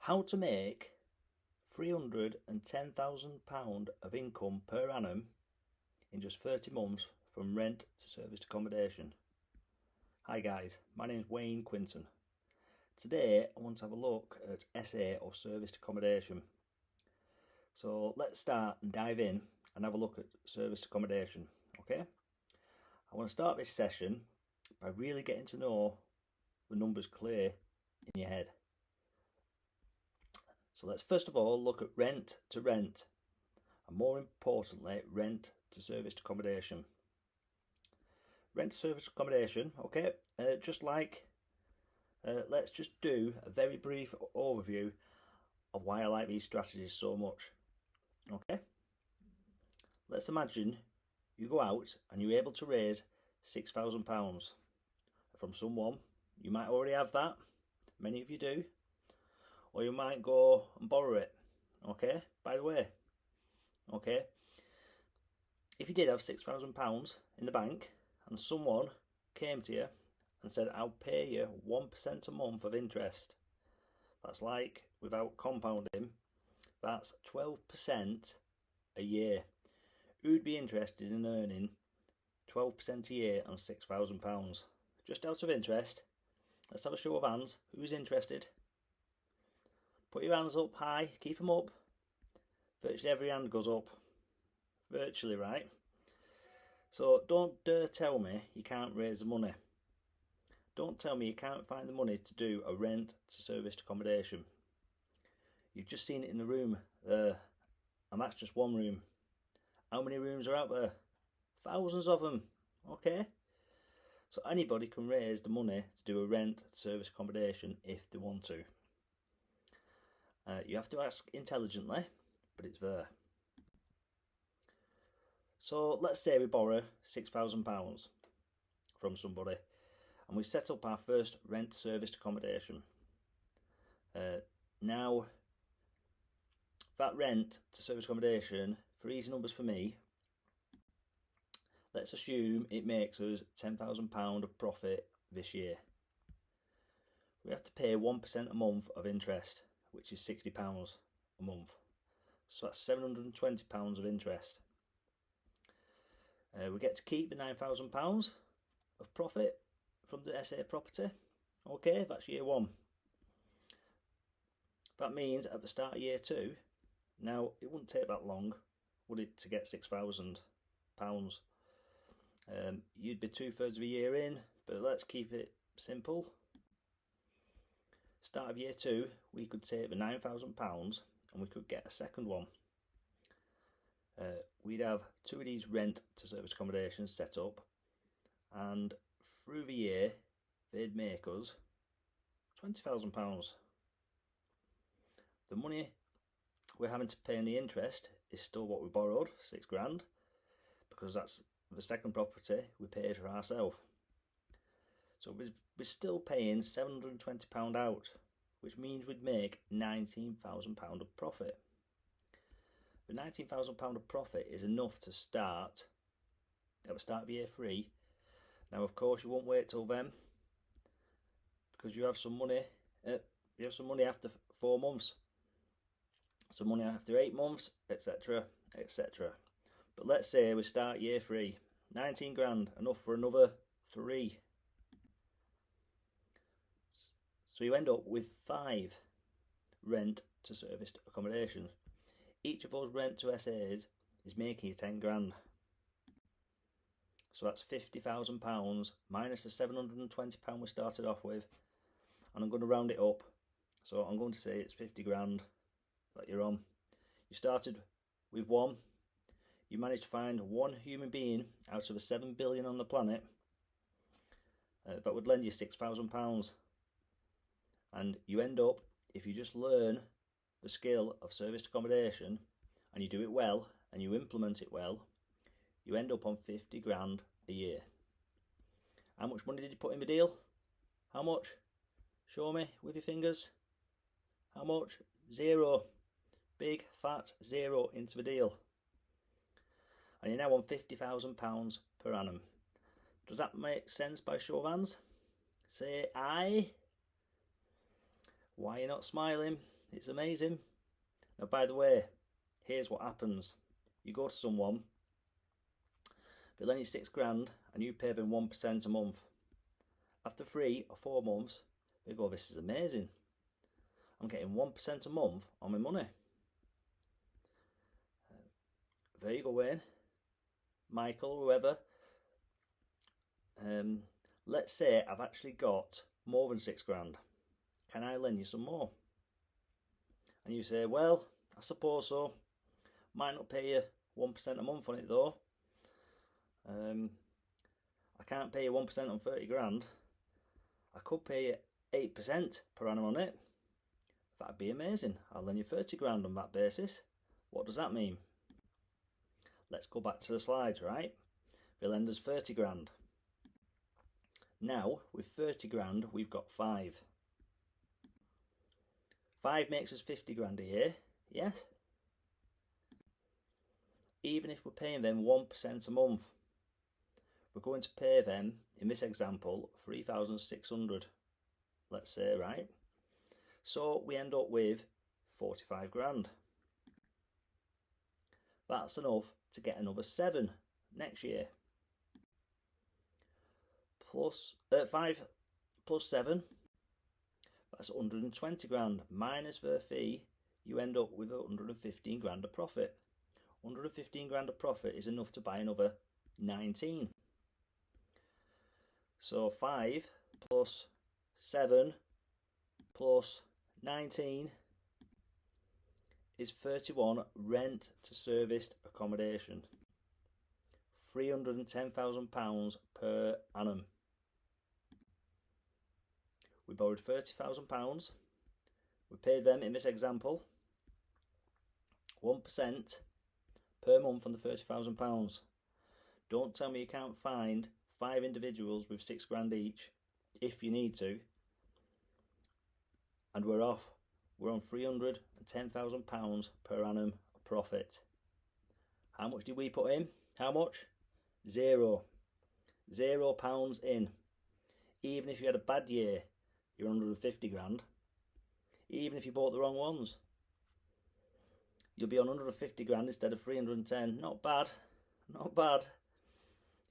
How to make £310,000 of income per annum in just 30 months from rent to serviced accommodation. Hi guys, my name is Wayne Quinton. Today I want to have a look at SA or serviced accommodation. So let's start and dive in and have a look at serviced accommodation, okay? I want to start this session by really getting to know the numbers clear in your head. So let's first of all look at rent to rent, and more importantly, rent to serviced accommodation. Rent to serviced accommodation, okay, let's just do a very brief overview of why I like these strategies so much, okay? Let's imagine you go out and you're able to raise £6,000 from someone. You might already have that, many of you do, or you might go and borrow it, okay, by the way, okay. If you did have £6,000 in the bank and someone came to you and said, I'll pay you 1% a month of interest, that's like, without compounding, that's 12% a year. Who'd be interested in earning 12% a year on £6,000? Just out of interest, let's have a show of hands. Who's interested? Put your hands up high, keep them up. Virtually every hand goes up. Virtually, right? So don't dare tell me you can't raise the money. Don't tell me you can't find the money to do a rent to serviced accommodation. You've just seen it in the room there, and that's just one room. How many rooms are out there? Thousands of them, okay? So anybody can raise the money to do a rent to serviced accommodation if they want to. You have to ask intelligently, but it's there. So let's say we borrow £6,000 from somebody and we set up our first rent serviced accommodation. Now, that rent to serviced accommodation, for easy numbers for me, let's assume it makes us £10,000 of profit this year. We have to pay 1% a month of interest, which is £60 a month. So that's £720 of interest. We get to keep the £9,000 of profit from the SA property. Okay, that's year one. That means at the start of year two, now it wouldn't take that long, would it, to get £6,000? You'd be 2/3 of a year in, but let's keep it simple. Start of year two, we could take the £9,000 and we could get a second one. We'd have two of these rent to service accommodations set up, and through the year they'd make us £20,000. The money we're having to pay in the interest is still what we borrowed, £6,000, because that's the second property we paid for ourselves. So we're still paying £720 out, which means we'd make £19,000 of profit. The £19,000 of profit is enough to start at the start of year three. Now, of course, you won't wait till then, because you have some money. You have some money after 4 months, some money after 8 months, etc., etc. But let's say we start year three, 19 grand, enough for another 3. So you end up with 5 rent to serviced accommodations. Each of those rent to SAs is making you 10 grand. So that's £50,000 minus the £720 we started off with, and I'm going to round it up. So I'm going to say it's 50 grand that you're on. You started with 1. You managed to find 1 human being out of the 7 billion on the planet that would lend you £6,000. And you end up, if you just learn the skill of serviced accommodation and you do it well and you implement it well, you end up on 50 grand a year. How much money did you put in the deal? How much? Show me with your fingers. How much? 0. Big fat 0 into the deal. And you're now on £50,000 per annum. Does that make sense by show of hands? Say aye. Why are you not smiling? It's amazing. Now, by the way, here's what happens. You go to someone, they lend you £6,000 and you pay them 1% a month. After 3 or 4 months, they go, this is amazing. I'm getting 1% a month on my money. There you go, Wayne, Michael, whoever. Let's say I've actually got more than £6,000. Can I lend you some more? And you say, well, I suppose so. Might not pay you 1% a month on it though. I can't pay you 1% on 30 grand. I could pay you 8% per annum on it. That'd be amazing. I'll lend you 30 grand on that basis. What does that mean? Let's go back to the slides, right? The lender's 30 grand. Now, with 30 grand, we've got 5. 5 makes us 50 grand a year, yes? Even if we're paying them 1% a month, we're going to pay them, in this example, 3,600, let's say, right? So we end up with 45 grand. That's enough to get another 7 next year. 5 plus 7, that's 120 grand. Minus their fee, you end up with 115 grand of profit. 115 grand of profit is enough to buy another 19. So 5 plus 7 plus 19 is 31 rent to serviced accommodation. £310,000 per annum. We borrowed £30,000. We paid them, in this example, 1% per month on the £30,000. Don't tell me you can't find 5 individuals with 6 grand each if you need to. And we're off. We're on £310,000 per annum profit. How much did we put in? How much? 0. £0 in. Even if you had a bad year, you're 150 grand. Even if you bought the wrong ones, you'll be on 150 grand instead of 310. Not bad. Not bad.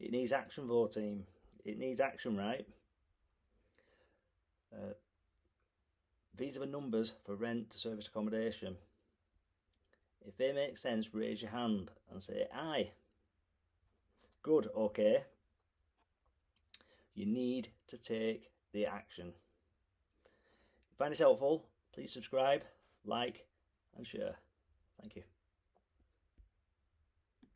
It needs action though, team. It needs action, right? These are the numbers for rent to service accommodation. If they make sense, raise your hand and say aye. Good, okay. You need to take the action. If you find this helpful, please subscribe, like and share. Thank you.